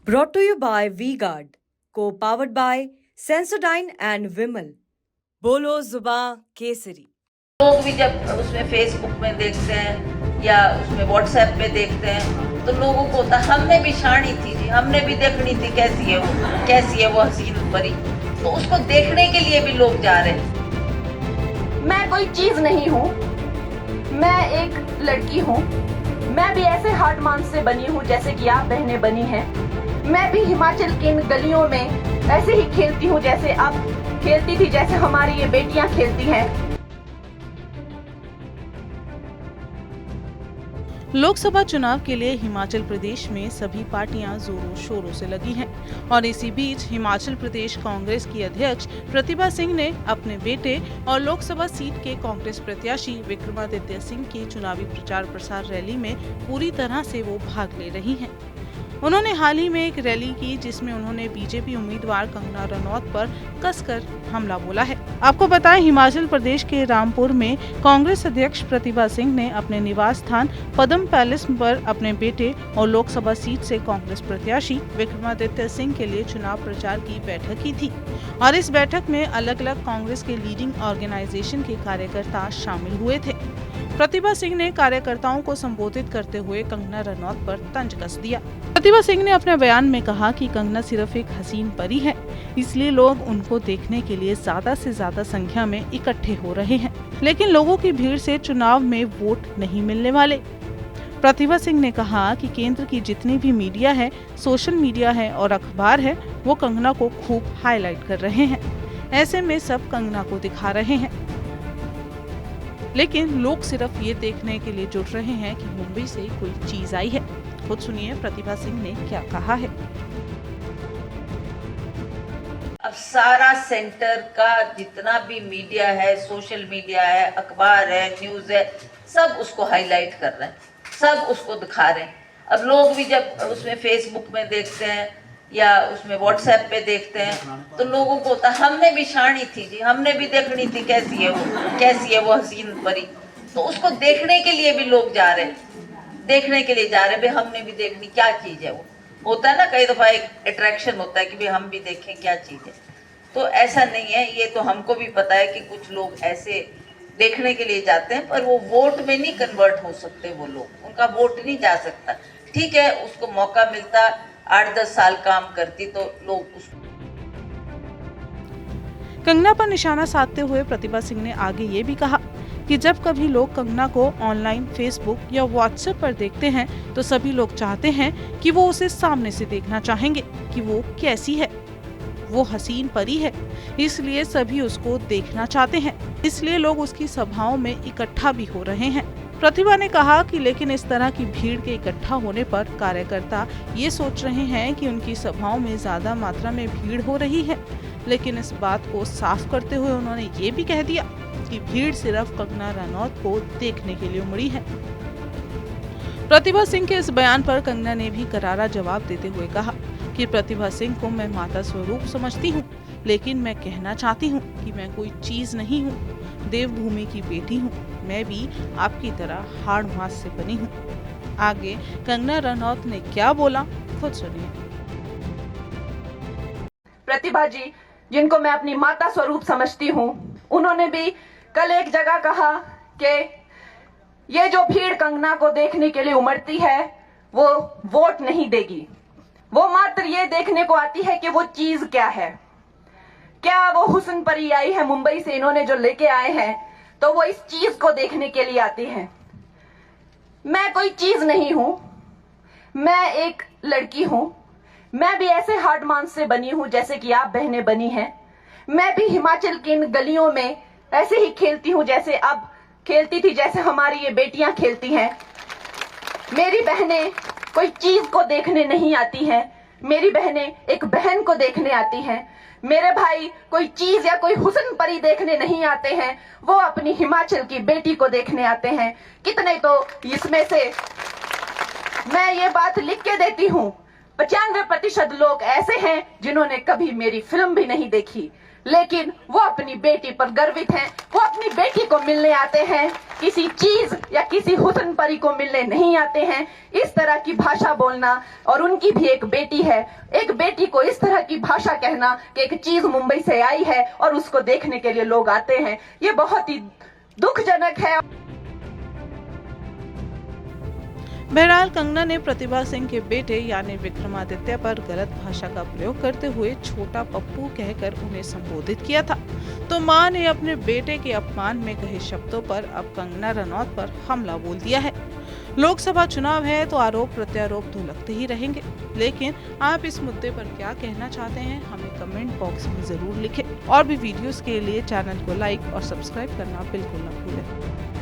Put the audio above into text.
Brought to you by V-Guard, co-powered by Sensodyne and Vimal. बोलो जुबां केसरी। लोग भी जब उसमें फेसबुक में देखते हैं या उसमें व्हाट्सएप पे देखते हैं तो लोगों को होता हमने भी शानी थी जी, हमने भी देखनी थी कैसी है वो हसीन परी, तो उसको देखने के लिए भी लोग जा रहे हैं। मैं कोई चीज नहीं हूँ, मैं एक लड़की हूँ। मैं भी ऐसे हार्ड मांस से बनी हूँ जैसे कि आप बहनें बनी हैं। मैं भी हिमाचल की इन गलियों में ऐसे ही खेलती हूँ जैसे अब खेलती थी, जैसे हमारी ये बेटियां खेलती हैं। लोकसभा चुनाव के लिए हिमाचल प्रदेश में सभी पार्टियां जोरों शोरों से लगी हैं और इसी बीच हिमाचल प्रदेश कांग्रेस की अध्यक्ष प्रतिभा सिंह ने अपने बेटे और लोकसभा सीट के कांग्रेस प्रत्याशी विक्रमादित्य सिंह की चुनावी प्रचार प्रसार रैली में पूरी तरह से वो भाग ले रही हैं। उन्होंने हाल ही में एक रैली की जिसमें उन्होंने बीजेपी उम्मीदवार कंगना रनौत पर कसकर हमला बोला है। आपको बताएं, हिमाचल प्रदेश के रामपुर में कांग्रेस अध्यक्ष प्रतिभा सिंह ने अपने निवास स्थान पद्म पैलेस पर अपने बेटे और लोकसभा सीट से कांग्रेस प्रत्याशी विक्रमादित्य सिंह के लिए चुनाव प्रचार की बैठक की थी और इस बैठक में अलग अलग कांग्रेस के लीडिंग ऑर्गेनाइजेशन के कार्यकर्ता शामिल हुए थे। प्रतिभा सिंह ने कार्यकर्ताओं को संबोधित करते हुए कंगना रनौत पर तंज कस दिया। प्रतिभा सिंह ने अपने बयान में कहा कि कंगना सिर्फ एक हसीन परी है, इसलिए लोग उनको देखने के लिए ज्यादा से ज्यादा संख्या में इकट्ठे हो रहे हैं, लेकिन लोगों की भीड़ से चुनाव में वोट नहीं मिलने वाले। प्रतिभा सिंह ने कहा कि केंद्र की जितनी भी मीडिया है, सोशल मीडिया है और अखबार है, वो कंगना को खूब हाईलाइट कर रहे हैं। ऐसे में सब कंगना को दिखा रहे हैं, लेकिन लोग सिर्फ ये देखने के लिए जुट रहे हैं कि मुंबई से कोई चीज आई है। खुद सुनिए प्रतिभा सिंह ने क्या कहा है। अब सारा सेंटर का जितना भी मीडिया है, सोशल मीडिया है, अखबार है, न्यूज है, सब उसको हाईलाइट कर रहे हैं, सब उसको दिखा रहे हैं। अब लोग भी जब उसमें फेसबुक में देखते हैं या उसमें व्हाट्सएप पे देखते हैं तो लोगों को होता हमने भी शानी थी जी, हमने भी देखनी थी कैसी है वो हसीन परी, तो उसको देखने के लिए भी लोग जा रहे हैं, देखने के लिए जा रहे हैं भाई हमने भी देखनी क्या चीज है। वो होता है ना, कई दफा एक अट्रैक्शन होता है कि भाई हम भी देखें क्या चीज है, तो ऐसा नहीं है। ये तो हमको भी पता है कि कुछ लोग ऐसे देखने के लिए जाते हैं, पर वो वोट में नहीं कन्वर्ट हो सकते, वो लोग, उनका वोट नहीं जा सकता। ठीक है, उसको मौका मिलता, 8-10 साल काम करती तो लोग उस कंगना पर निशाना साधते हुए प्रतिभा सिंह ने आगे ये भी कहा कि जब कभी लोग कंगना को ऑनलाइन फेसबुक या व्हाट्सएप पर देखते हैं तो सभी लोग चाहते हैं कि वो उसे सामने से देखना चाहेंगे कि वो कैसी है। वो हसीन परी है, इसलिए सभी उसको देखना चाहते हैं, इसलिए लोग उसकी सभाओं में इकट्ठा भी हो रहे हैं। प्रतिभा ने कहा कि लेकिन इस तरह की भीड़ के इकट्ठा होने पर कार्यकर्ता ये सोच रहे हैं कि उनकी सभाओं में ज्यादा मात्रा में भीड़ हो रही है, लेकिन इस बात को साफ करते हुए उन्होंने ये भी कह दिया कि भीड़ सिर्फ कंगना रनौत को देखने के लिए उमड़ी है। प्रतिभा सिंह के इस बयान पर कंगना ने भी करारा जवाब देते हुए कहा कि प्रतिभा सिंह को मैं माता स्वरूप समझती हूँ, लेकिन मैं कहना चाहती हूँ कि मैं कोई चीज नहीं हूँ, देवभूमि की बेटी हूँ। मैं भी आपकी तरह हार्ड मास से बनी हूँ। आगे कंगना रनौत ने क्या बोला, खुद सुनिए। प्रतिभा जी, जिनको मैं अपनी माता स्वरूप समझती हूँ, उन्होंने भी कल एक जगह कहा कि ये जो भीड़ कंगना को देखने के लिए उमड़ती है वो वोट नहीं देगी, वो मात्र ये देखने को आती है कि वो चीज क्या है, क्या वो हुस्न परी आई है मुंबई से, इन्होंने जो लेके आए हैं, तो वो इस चीज को देखने के लिए आती है। मैं कोई चीज नहीं हूं, मैं एक लड़की हूं। मैं भी ऐसे हार्ड मांस से बनी हूं जैसे कि आप बहनें बनी हैं। मैं भी हिमाचल की इन गलियों में ऐसे ही खेलती हूं जैसे अब खेलती थी, जैसे हमारी ये बेटियां खेलती हैं। मेरी बहनें कोई चीज को देखने नहीं आती हैं, मेरी बहनें एक बहन को देखने आती हैं। मेरे भाई कोई चीज या कोई हुस्न परी देखने नहीं आते हैं, वो अपनी हिमाचल की बेटी को देखने आते हैं। कितने तो इसमें से मैं ये बात लिख के देती हूँ, 95% लोग ऐसे हैं जिन्होंने कभी मेरी फिल्म भी नहीं देखी। लेकिन वो अपनी बेटी पर गर्वित हैं। वो अपनी बेटी को मिलने आते हैं, किसी चीज या किसी हुस्न परी को मिलने नहीं आते हैं। इस तरह की भाषा बोलना, और उनकी भी एक बेटी है, एक बेटी को इस तरह की भाषा कहना कि एक चीज मुंबई से आई है और उसको देखने के लिए लोग आते हैं, ये बहुत ही दुखजनक है। बहरहाल कंगना ने प्रतिभा सिंह के बेटे यानी विक्रमादित्य पर गलत भाषा का प्रयोग करते हुए छोटा पप्पू कहकर उन्हें संबोधित किया था, तो मां ने अपने बेटे के अपमान में कहे शब्दों पर अब कंगना रनौत पर हमला बोल दिया है। लोकसभा चुनाव है तो आरोप प्रत्यारोप तो लगते ही रहेंगे, लेकिन आप इस मुद्दे पर क्या कहना चाहते हैं हमें कमेंट बॉक्स में जरूर लिखें। और भी वीडियोस के लिए चैनल को लाइक और सब्सक्राइब करना बिल्कुल न भूलें।